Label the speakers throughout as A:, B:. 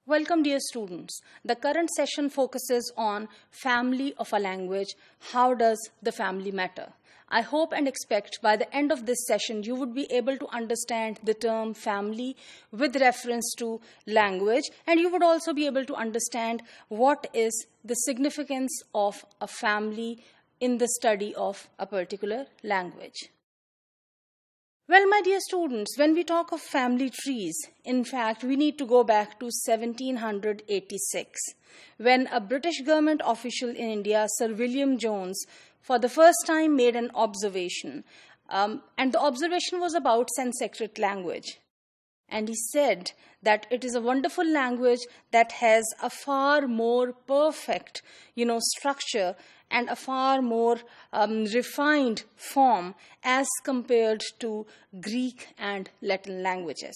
A: Welcome, dear students. The current session focuses on family of a language. How does the family matter? I hope and expect by the end of this session, you would be able to understand the term family with reference to language, and you would also be able to understand what is the significance of a family in the study of a particular language. Well, my dear students, when we talk of family trees, in fact, we need to go back to 1786, when a British government official in India, Sir William Jones, for the first time made an observation. And the observation was about Sanskrit language. And he said that it is a wonderful language that has a far more perfect, structure and a far more refined form as compared to Greek and Latin languages.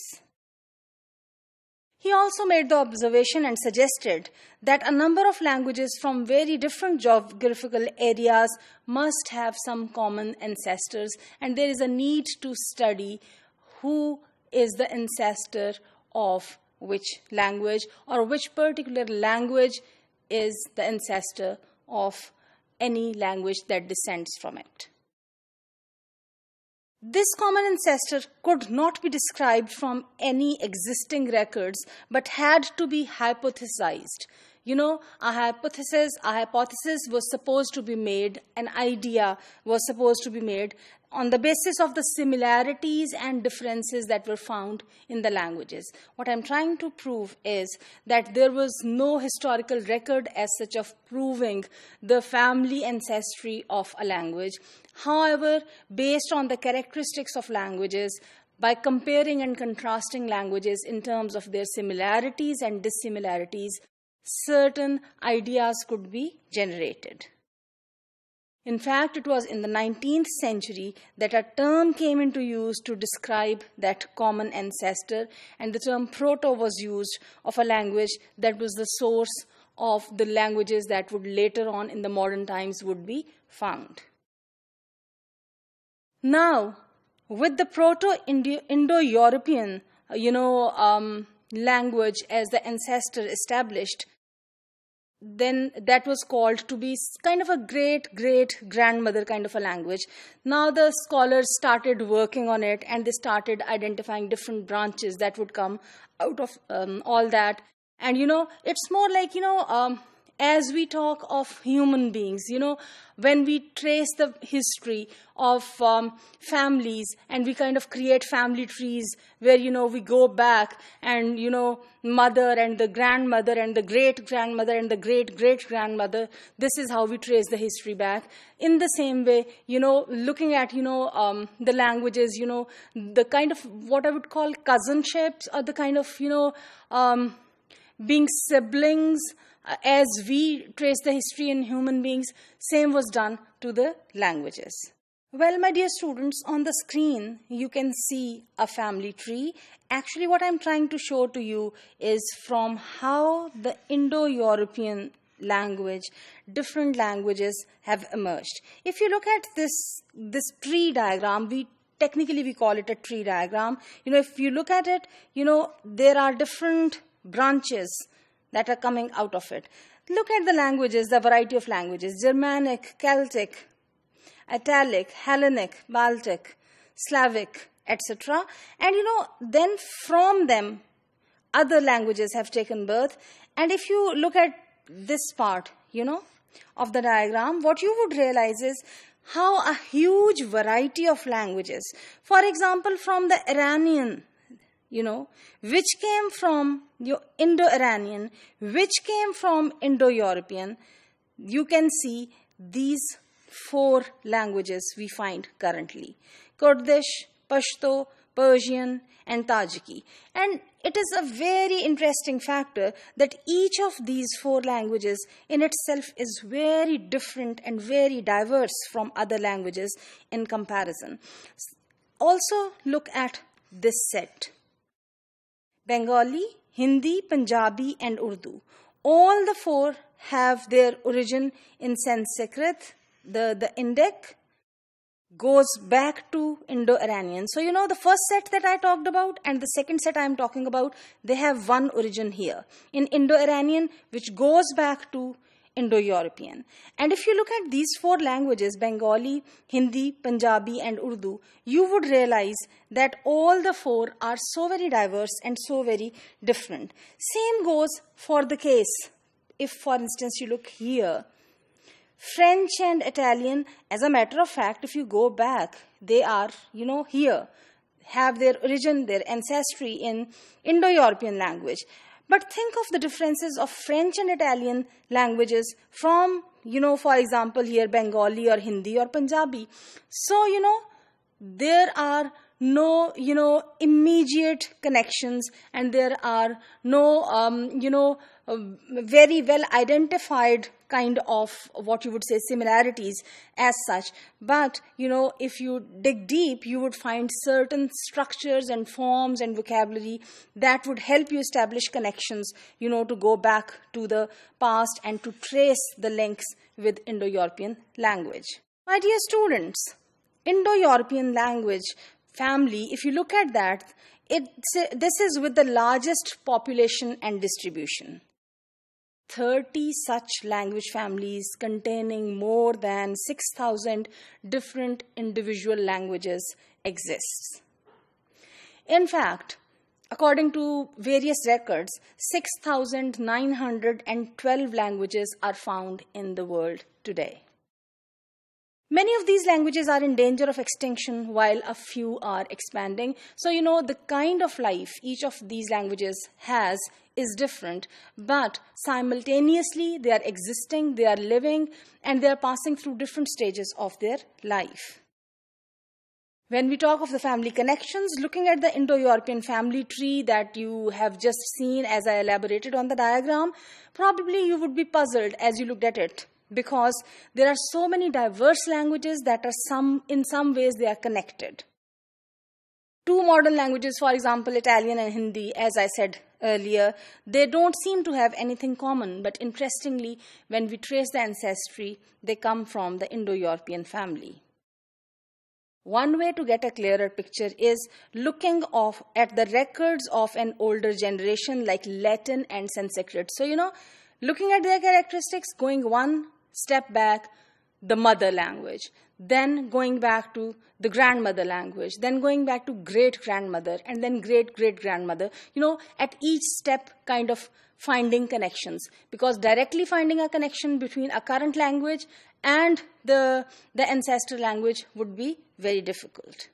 A: He also made the observation and suggested that a number of languages from very different geographical areas must have some common ancestors, and there is a need to study who is the ancestor of which language, or which particular language is the ancestor of any language that descends from it. This common ancestor could not be described from any existing records, but had to be hypothesized. A hypothesis was supposed to be made, an idea was supposed to be made on the basis of the similarities and differences that were found in the languages. What I'm trying to prove is that there was no historical record as such of proving the family ancestry of a language. However, based on the characteristics of languages, by comparing and contrasting languages in terms of their similarities and dissimilarities, certain ideas could be generated. In fact, it was in the 19th century that a term came into use to describe that common ancestor, and the term proto was used of a language that was the source of the languages that would later on in the modern times would be found. Now, with the Proto-Indo-European, language as the ancestor established, then that was called to be kind of a great-great-grandmother kind of a language. Now the scholars started working on it, and they started identifying different branches that would come out of all that. And, it's more like, as we talk of human beings, when we trace the history of families, and we kind of create family trees where, we go back and, mother and the grandmother and the great-grandmother and the great-great-grandmother, this is how we trace the history back. In the same way, looking at, the languages, the kind of what I would call cousinships, or the kind of, being siblings, as we trace the history in human beings, same was done to the languages. Well, my dear students, on the screen, you can see a family tree. Actually, what I'm trying to show to you is from how the Indo-European language, different languages have emerged. If you look at this tree diagram, we call it a tree diagram. If you look at it, there are different branches that are coming out of it. Look at the languages, the variety of languages: Germanic, Celtic, Italic, Hellenic, Baltic, Slavic, etc. And then from them, other languages have taken birth. And if you look at this part, of the diagram, what you would realize is how a huge variety of languages, for example, from the Iranian, which came from Indo-Iranian, which came from Indo-European, you can see these 4 languages we find currently: Kurdish, Pashto, Persian, and Tajiki. And it is a very interesting factor that each of these 4 languages in itself is very different and very diverse from other languages in comparison. Also, look at this set: Bengali, Hindi, Punjabi, and Urdu. All the 4 have their origin in Sanskrit, the Indic, goes back to Indo-Iranian. So, the first set that I talked about and the second set I'm talking about, they have one origin here in Indo-Iranian, which goes back to Indo-European. And if you look at these four languages, Bengali, Hindi, Punjabi, and Urdu, you would realize that all the four are so very diverse and so very different. Same goes for the case. If, for instance, you look here, French and Italian, as a matter of fact, if you go back, they are, here, have their origin, their ancestry in Indo-European language. But think of the differences of French and Italian languages from, for example, here Bengali or Hindi or Punjabi. So, there are no, immediate connections, and there are no, very well identified kind of what you would say similarities as such. But, if you dig deep, you would find certain structures and forms and vocabulary that would help you establish connections, to go back to the past and to trace the links with Indo-European language. My dear students, Indo-European language family, if you look at that, this is with the largest population and distribution. 30 such language families containing more than 6,000 different individual languages exists. In fact, according to various records, 6,912 languages are found in the world today. Many of these languages are in danger of extinction while a few are expanding. So, the kind of life each of these languages has is different, but simultaneously they are existing, they are living, and they are passing through different stages of their life. When we talk of the family connections, looking at the Indo-European family tree that you have just seen as I elaborated on the diagram, probably you would be puzzled as you looked at it, because there are so many diverse languages that are in some ways they are connected. Two modern languages, for example, Italian and Hindi, as I said earlier, they don't seem to have anything common, but interestingly, when we trace the ancestry, they come from the Indo-European family. One way to get a clearer picture is looking at the records of an older generation like Latin and Sanskrit. So, looking at their characteristics, going one step back, the mother language, then going back to the grandmother language, then going back to great-grandmother, and then great-great-grandmother, at each step kind of finding connections, because directly finding a connection between a current language and the ancestral language would be very difficult.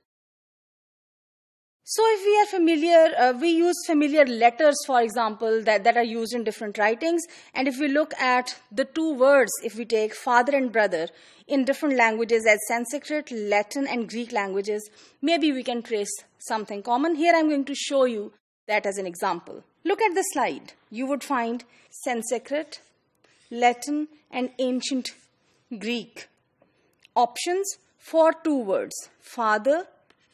A: So if we are familiar, we use familiar letters, for example, that are used in different writings. And if we look at the two words, if we take father and brother in different languages as Sanskrit, Latin, and Greek languages, maybe we can trace something common. Here I'm going to show you that as an example. Look at the slide. You would find Sanskrit, Latin, and ancient Greek options for two words, father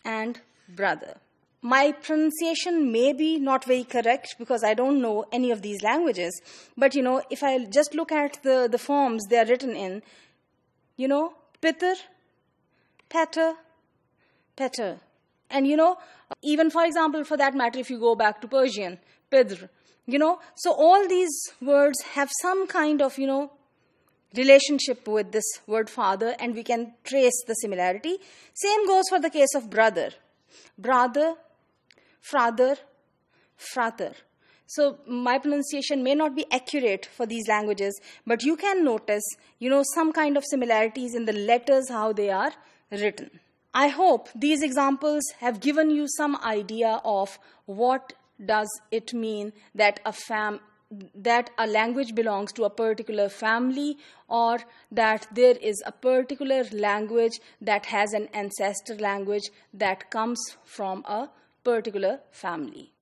A: and brother. My pronunciation may be not very correct because I don't know any of these languages. But, if I just look at the forms they are written in, Pitr, Pater, Peter. And, even, for example, for that matter, if you go back to Persian, Pidr, so all these words have some kind of, relationship with this word father, and we can trace the similarity. Same goes for the case of brother. Brother, father, frater. So my pronunciation may not be accurate for these languages, but you can notice, some kind of similarities in the letters, how they are written. I hope these examples have given you some idea of what does it mean that a language belongs to a particular family, or that there is a particular language that has an ancestor language that comes from a particular family.